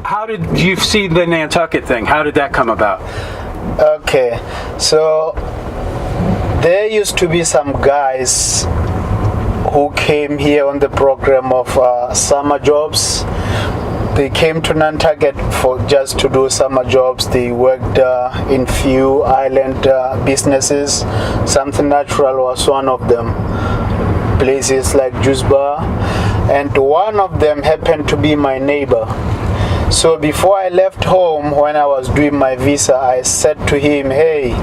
How did you see the Nantucket thing? How did that come about? Okay, so there used to be some guys who came here on the program of summer jobs. They came to Nantucket for just to do summer jobs. They worked in few island businesses. Something Natural was one of them. Places like Juice Bar, and one of them happened to be my neighbor. So before I left home, when I was doing my visa, I said to him, hey,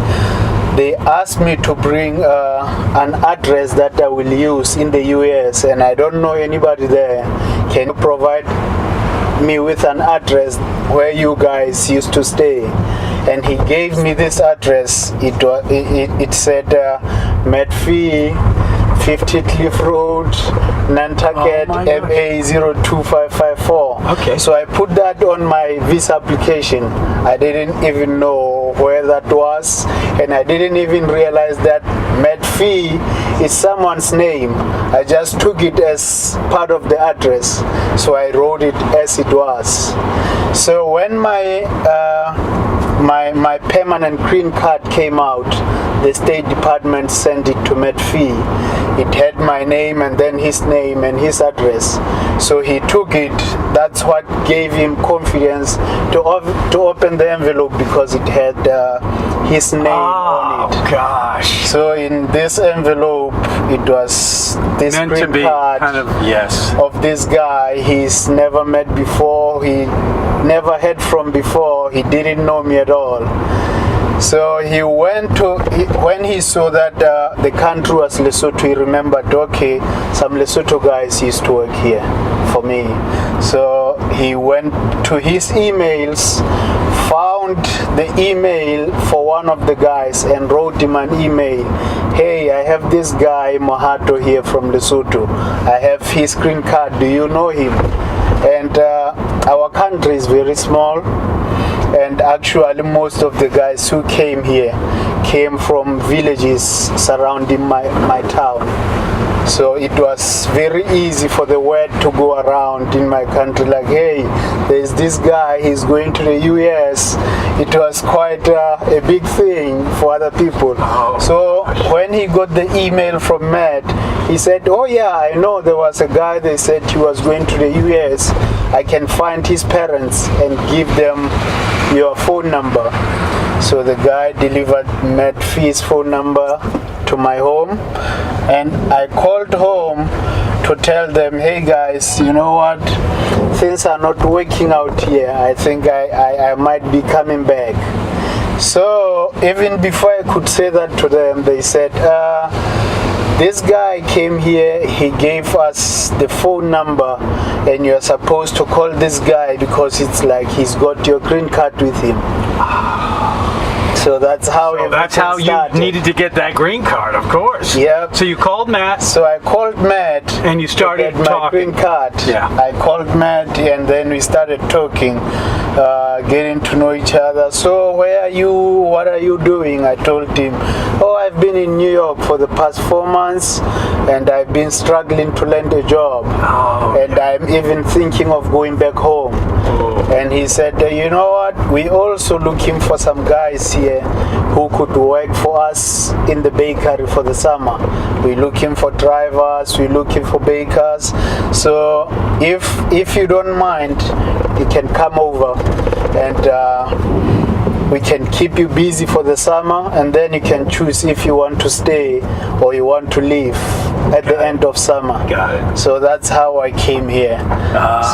they asked me to bring an address that I will use in the US, and I don't know anybody there. Can you provide me with an address where you guys used to stay? And he gave me this address. It said Medfee, 50 Cliff Road, Nantucket, MA02554. Okay. So I put that on my visa application. I didn't even know where that was, and I didn't even realize that Medfee is someone's name. I just took it as part of the address, so I wrote it as it was. So when my permanent green card came out, the State Department sent it to Medfee. It had my name and then his name and his address. So he took it. That's what gave him confidence to open the envelope, because it had his name on it. Oh gosh! So in this envelope, it was this Meant green to be card kind of, yes, of this guy he's never met before. He never heard from before. He didn't know me at all. So he went to, when he saw that the country was Lesotho, he remembered, okay, some Lesotho guys used to work here for me. So he went to his emails, found the email for one of the guys and wrote him an email. Hey, I have this guy Mohato here from Lesotho. I have his green card. Do you know him? And our country is very small. And actually most of the guys who came here came from villages surrounding my town. So it was very easy for the word to go around in my country, like, hey, there's this guy, he's going to the US. It was quite a big thing for other people. So when he got the email from Matt, he said, oh yeah, I know there was a guy, they said he was going to the US. I can find his parents and give them your phone number. So the guy delivered Medfee's phone number to my home, and I called home to tell them, hey guys, you know what, things are not working out here. I think I might be coming back. So even before I could say that to them, they said, this guy came here, he gave us the phone number, and you're supposed to call this guy because it's like he's got your green card with him. So that's how you needed to get that green card, of course. Yep. So you called Matt. So I called Matt. And you started to get my green card. Yeah. I called Matt, and then we started talking, getting to know each other. So where are you? What are you doing? I told him, oh, I've been in New York for the past 4 months, and I've been struggling to land a job. Oh, and I'm even thinking of going back home. Oh. And he said, you know what? We also looking for some guys here who could work for us in the bakery for the summer. We're looking for drivers, we're looking for bakers. So if you don't mind, you can come over, and we can keep you busy for the summer, and then you can choose if you want to stay or you want to leave at the end of summer. Got it. So that's how I came here.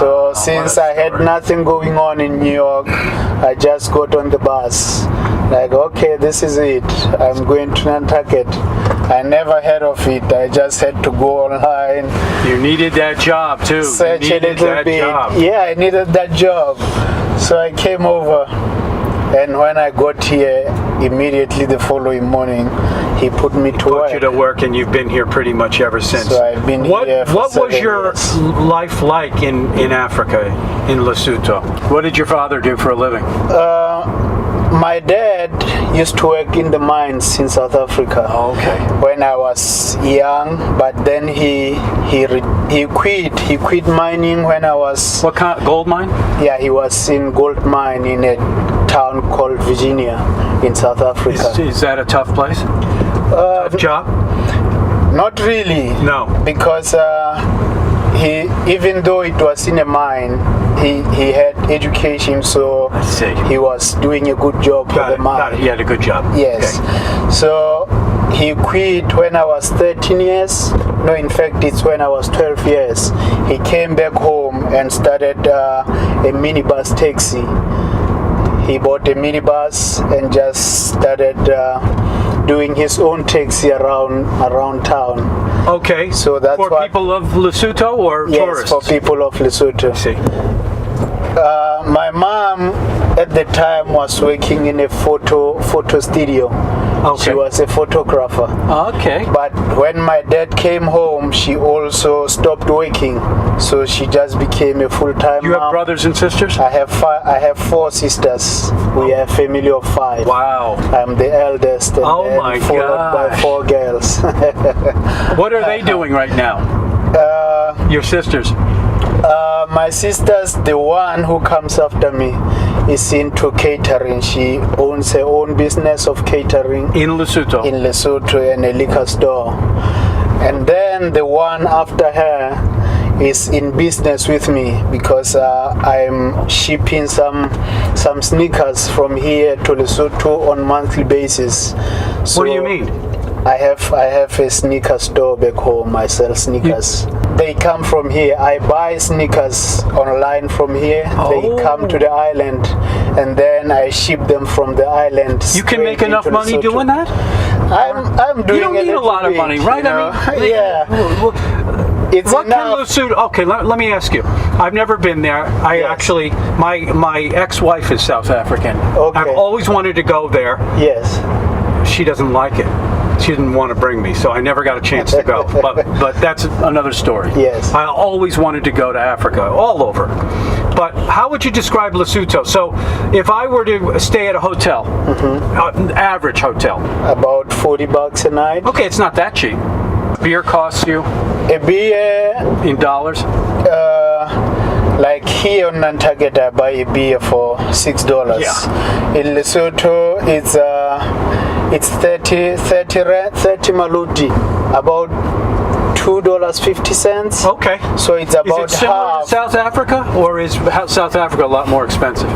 So since I had nothing going on in New York, I just got on the bus. Like, okay, this is it. I'm going to Nantucket. I never heard of it. I just had to go online. You needed that job too. Search a little bit. Yeah, I needed that job. So I came over. And when I got here, immediately the following morning, he put me to work. Put you to work, and you've been here pretty much ever since. So I've been here for What was 7 your years. life like in Africa, in Lesotho? What did your father do for a living? My dad used to work in the mines in South Africa. Okay. When I was young, but then he quit. He quit mining when I was. What kind? Gold mine? Yeah, he was in gold mine in a town called Virginia in South Africa. Is that a tough place? Tough job? Not really. No. Because he, even though it was in a mine, he had education, so I see. he was doing a good job for the mine. Got it. He had a good job. Yes. Okay. So he quit when I was 13 years. No, in fact, it's when I was 12 years. He came back home and started a minibus taxi. He bought a minibus and just started doing his own taxi around town. Okay. So that's for what, people of Lesotho or yes, tourists? for people of Lesotho. I see. My mom at the time was working in a photo studio. Okay. She was a photographer. Okay. But when my dad came home, she also stopped working. So she just became a full-time You have mom. brothers and sisters? I have 4 sisters. We are a family of 5. Wow. I'm the eldest, and Oh then my followed by gosh. 4 girls. What are they doing right now? Your sisters? My sister's the one who comes after me is into catering. She owns her own business of catering In Lesotho? in Lesotho and a liquor store. And then the one after her is in business with me because I'm shipping some sneakers from here to Lesotho on monthly basis. So What do you mean? I have a sneaker store back home. I sell sneakers. They come from here. I buy sneakers online from here. Oh. They come to the island, and then I ship them from the island. You can make straight enough into money Lesotho. doing that? I'm doing You don't need a little lot of bit, money, right? you know? I mean, Yeah. It's What can enough. Lesotho? Okay, let me ask you. I've never been there. I Yes. actually, my ex-wife is South African. Okay. I've always wanted to go there. Yes. She doesn't like it. She didn't want to bring me, so I never got a chance to go. But that's another story. Yes. I always wanted to go to Africa, all over. But how would you describe Lesotho? So, if I were to stay at a hotel, average hotel. About $40 a night. Okay, it's not that cheap. Beer costs you A beer, in dollars. like here on Nantucket, I buy a beer for $6. Yeah. In Lesotho, it's 30 maluti, about $2.50. Okay. So it's Is about it similar half. to South Africa, or is South Africa a lot more expensive?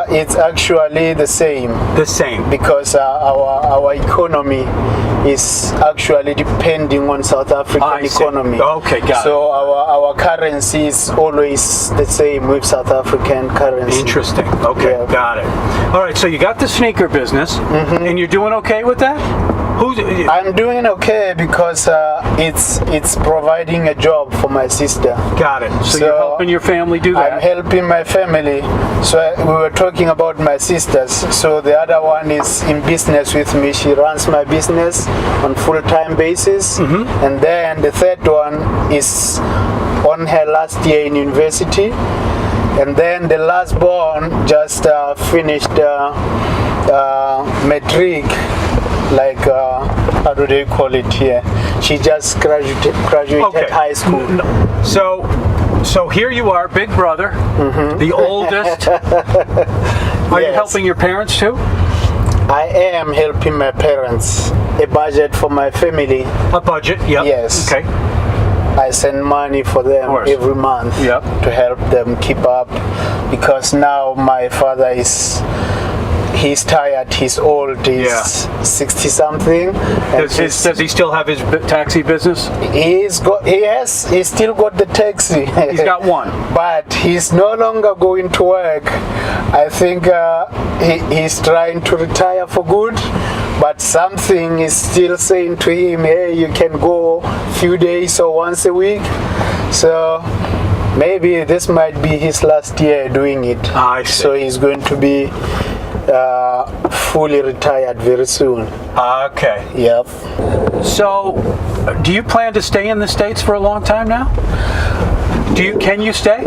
It's actually the same The same. because our economy is actually depending on South African I see. economy. Okay, got it. So our currency is always the same with South African currency. Interesting. Okay, Yeah. got it. All right, so you got the sneaker business, and you're doing okay with that? I'm doing okay because it's providing a job for my sister. Got it. So So you're helping your family do I'm that. helping my family. So we were talking about my sisters. So the other one is in business with me. She runs my business on full-time basis. And then the third one is on her last year in university. And then the last born just finished matric. Like how do they call it here? She just graduated Okay. high school. So here you are, big brother, the oldest. Are you Yes. helping your parents too? I am helping my parents. A budget for my family. A budget, yep. Yes. Okay. I send money for them course. every month Yep. to help them keep up because now my father he's tired, he's old, he's 60 something. Does he still have his taxi business? He's still got the taxi. He's got one. But he's no longer going to work. I think he's trying to retire for good, but something is still saying to him, hey, you can go a few days or once a week. So maybe this might be his last year doing it. I see. So he's going to be fully retired very soon. Okay. Yep. So, do you plan to stay in the States for a long time now? Can you stay?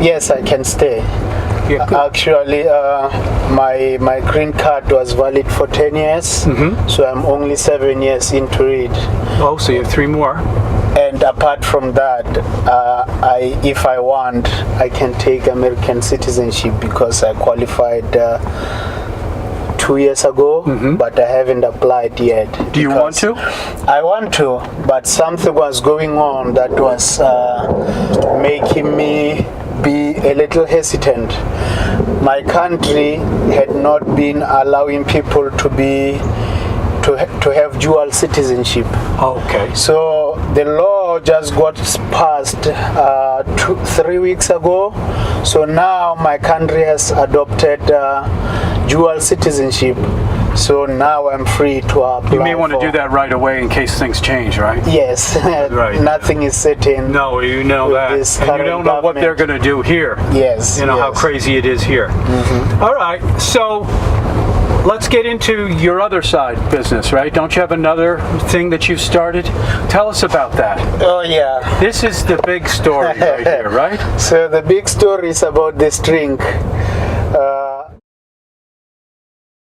Yes, I can stay. Yeah, good. Actually, my green card was valid for 10 years, so I'm only 7 years into it. Oh, so you have 3 more. And apart from that, if I want, I can take American citizenship because I qualified 2 years ago, but I haven't applied yet. Do you want to? I want to, but something was going on that was making me be a little hesitant. My country had not been allowing people to have dual citizenship. Okay. So the law just got passed 3 weeks ago. So now my country has adopted dual citizenship. So now I'm free to apply. You may want to do that right away in case things change, right? Yes. Right. Nothing is certain. No, you know that. And you don't know what they're going to do here. Yes. You know how crazy it is here. All right. So let's get into your other side business, right? Don't you have another thing that you've started? Tell us about that. Oh, yeah. This is the big story right here, right? So the big story is about this drink.